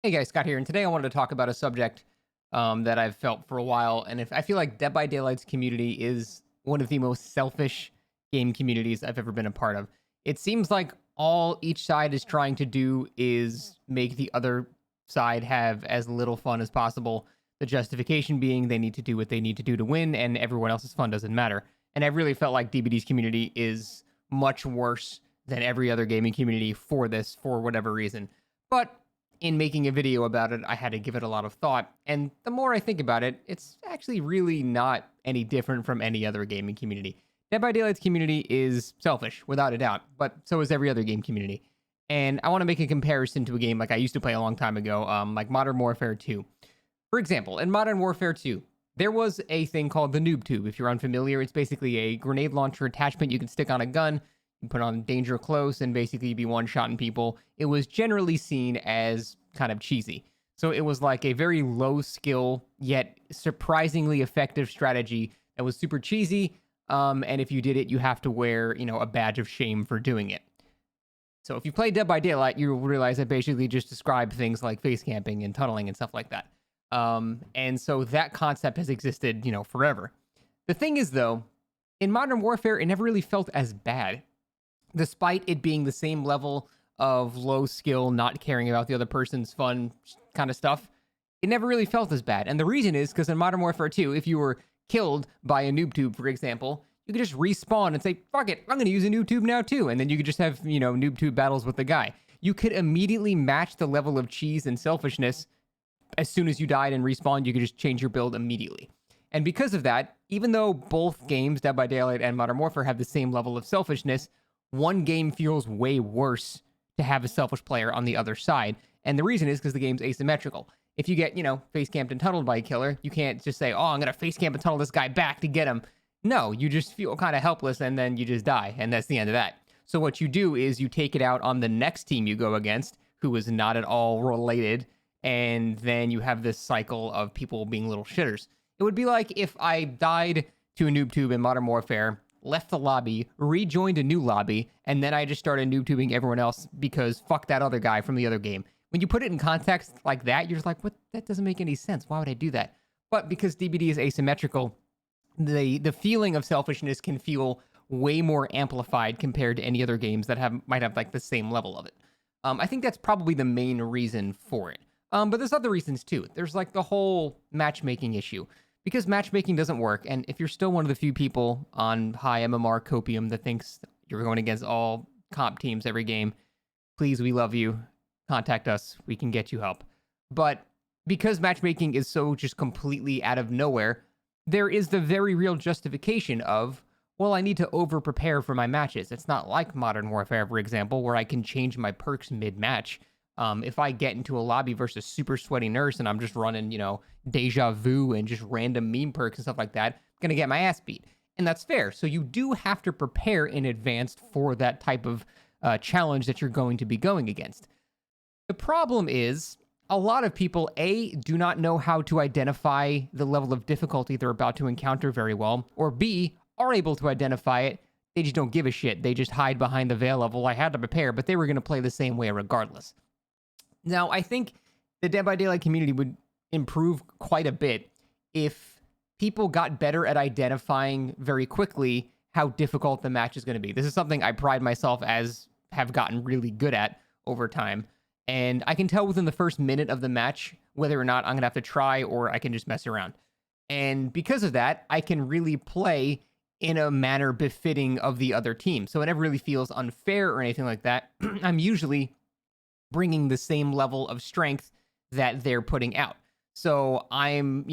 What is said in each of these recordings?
Hey guys, Scott here, and today I wanted to talk about a subject that I've felt for a while, and if I feel like Dead by Daylight's community is one of the most selfish game communities I've ever been a part of. It seems like all each side is trying to do is make the other side have as little fun as possible. The justification being they need to do what they need to do to win, and everyone else's fun doesn't matter. And I really felt like DBD's community is much worse than every other gaming community for this, for whatever reason. But in making a video about it, I had to give it a lot of thought. And the more I think about it, it's actually really not any different from any other gaming community. Dead by Daylight's community is selfish, without a doubt, but so is every other game community. And I want to make a comparison to a game like I used to play a long time ago, like Modern Warfare 2. For example, in Modern Warfare 2, there was a thing called the noob tube. If you're unfamiliar, it's basically a grenade launcher attachment you can stick on a gun. You put on danger close and basically be one-shotting people. It was generally seen as kind of cheesy. So it was like a very low skill, yet surprisingly effective strategy that was super cheesy. And if you did it, you have to wear, a badge of shame for doing it. So if you play Dead by Daylight, you'll realize I basically just described things like face camping and tunneling and stuff like that. And so that concept has existed, forever. The thing is, though, in Modern Warfare, it never really felt as bad. Despite it being the same level of low skill, not caring about the other person's fun kind of stuff, it never really felt as bad. And the reason is because in Modern Warfare 2, if you were killed by a noob tube, for example, you could just respawn and say, fuck it, I'm going to use a noob tube now too. And then you could just have, noob tube battles with the guy. You could immediately match the level of cheese and selfishness. As soon as you died and respawned, you could just change your build immediately. And because of that, even though both games, Dead by Daylight and Modern Warfare, have the same level of selfishness, one game feels way worse to have a selfish player on the other side. And the reason is because the game's asymmetrical. If you get, face camped and tunneled by a killer, you can't just say, oh, I'm going to face camp and tunnel this guy back to get him. No, you just feel kind of helpless and then you just die. And that's the end of that. So what you do is you take it out on the next team you go against, who is not at all related. And then you have this cycle of people being little shitters. It would be like if I died to a noob tube in Modern Warfare, left the lobby, rejoined a new lobby, and then I just started noob tubing everyone else because fuck that other guy from the other game. When you put it in context like that, you're just like, what? That doesn't make any sense. Why would I do that? But because DBD is asymmetrical, the feeling of selfishness can feel way more amplified compared to any other games that might have like the same level of it. I think that's probably the main reason for it. But there's other reasons too. There's like the whole matchmaking issue. Because matchmaking doesn't work, and if you're still one of the few people on high MMR copium that thinks you're going against all comp teams every game, please, we love you. Contact us. We can get you help. But because matchmaking is so just completely out of nowhere, there is the very real justification of, well, I need to over-prepare for my matches. It's not like Modern Warfare, for example, where I can change my perks mid-match. If I get into a lobby versus super sweaty nurse and I'm just running, deja vu and just random meme perks and stuff like that, I'm going to get my ass beat. And that's fair. So you do have to prepare in advance for that type of challenge that you're going to be going against. The problem is a lot of people, A, do not know how to identify the level of difficulty they're about to encounter very well, or B, are able to identify it. They just don't give a shit. They just hide behind the veil of, well, I had to prepare, but they were going to play the same way regardless. Now, I think the Dead by Daylight community would improve quite a bit if people got better at identifying very quickly how difficult the match is going to be. This is something I pride myself as have gotten really good at over time. And I can tell within the first minute of the match whether or not I'm going to have to try or I can just mess around. And because of that, I can really play in a manner befitting of the other team. So it never really feels unfair or anything like that. I'm usually bringing the same level of strength that they're putting out. So I'm,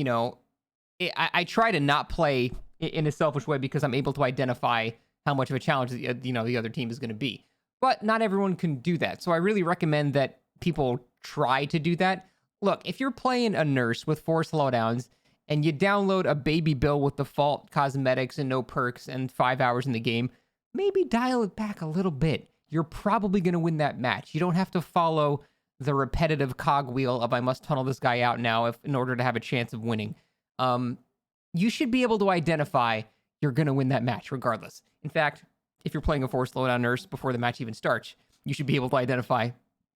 I try to not play in a selfish way because I'm able to identify how much of a challenge, the other team is going to be. But not everyone can do that. So I really recommend that people try to do that. Look, if you're playing a nurse with 4 slowdowns and you download a baby bill with default cosmetics and no perks and 5 hours in the game, maybe dial it back a little bit. You're probably going to win that match. You don't have to follow the repetitive cogwheel of I must tunnel this guy out now in order to have a chance of winning. You should be able to identify you're going to win that match regardless. In fact, if you're playing a 4 slowdown nurse before the match even starts, you should be able to identify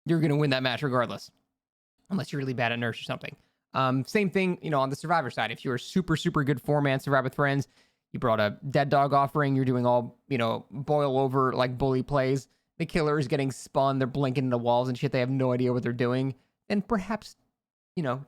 you're going to win that match regardless. unless you're really bad at nurse or something. Same thing, on the survivor side. If you're a super, super good 4-man survive with friends, you brought a dead dog offering, you're doing all, boil over like bully plays. The killer is getting spun, they're blinking into walls and shit. They have no idea what they're doing. Then perhaps,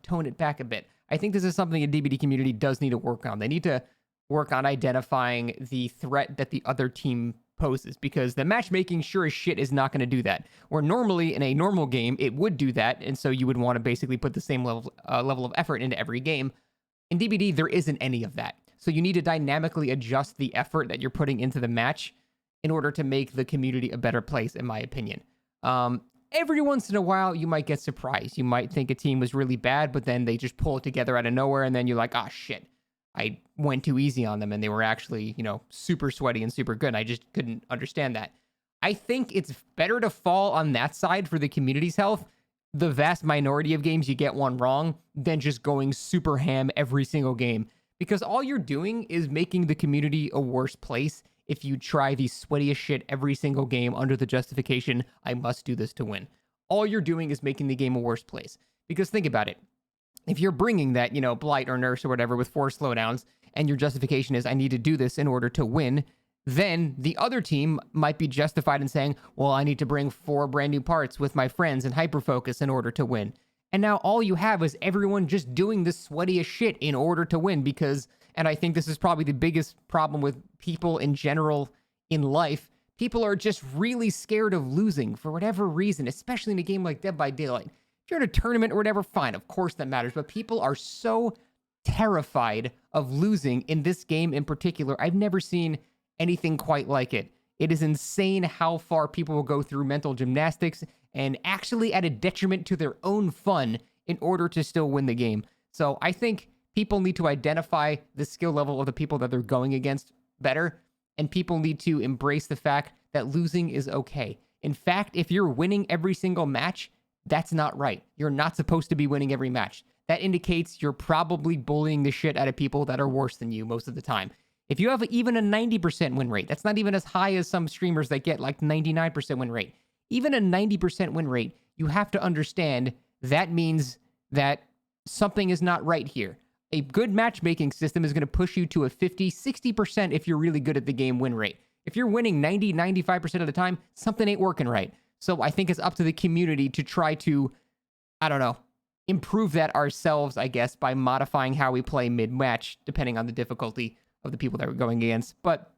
tone it back a bit. I think this is something a DBD community does need to work on. They need to work on identifying the threat that the other team poses, because the matchmaking sure as shit is not going to do that. Where normally in a normal game it would do that, and so you would want to basically put the same level of effort into every game. In DBD there isn't any of that, so you need to dynamically adjust the effort that you're putting into the match in order to make the community a better place, in my opinion. Every once in a while you might get surprised. You might think a team was really bad, but then they just pull it together out of nowhere, and then you're like, ah, shit, I went too easy on them and they were actually, super sweaty and super good. And I just couldn't understand that. I think it's better to fall on that side for the community's health. The vast minority of games you get one wrong than just going super ham every single game, because all you're doing is making the community a worse place if you try the sweatiest shit every single game under the justification, I must do this to win. All you're doing is making the game a worse place. Because think about it. If you're bringing that, blight or nurse or whatever with 4 slowdowns, and your justification is I need to do this in order to win, then the other team might be justified in saying, well, I need to bring 4 brand new parts with my friends and hyperfocus in order to win. And now all you have is everyone just doing the sweatiest shit in order to win, because, and I think this is probably the biggest problem with people in general in life, people are just really scared of losing for whatever reason, especially in a game like Dead by Daylight. If you're in a tournament or whatever, fine, of course that matters, but people are so terrified of losing in this game in particular. I've never seen anything quite like it. It is insane how far people will go through mental gymnastics and actually at a detriment to their own fun in order to still win the game. So I think people need to identify the skill level of the people that they're going against better, and people need to embrace the fact that losing is okay. In fact, if you're winning every single match, that's not right. You're not supposed to be winning every match. That indicates you're probably bullying the shit out of people that are worse than you most of the time. If you have even a 90% win rate, that's not even as high as some streamers that get like 99% win rate. Even a 90% win rate, you have to understand that means that something is not right here. A good matchmaking system is going to push you to a 50, 60% if you're really good at the game win rate. If you're winning 90, 95% of the time, something ain't working right. So I think it's up to the community to try to, improve that ourselves, I guess, by modifying how we play mid-match, depending on the difficulty of the people that we're going against. But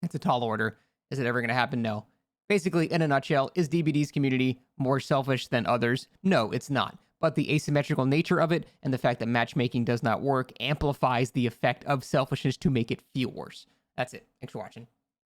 it's a tall order. Is it ever going to happen? No. Basically, in a nutshell, is DBD's community more selfish than others? No, it's not. But the asymmetrical nature of it and the fact that matchmaking does not work amplifies the effect of selfishness to make it feel worse. That's it. Thanks for watching.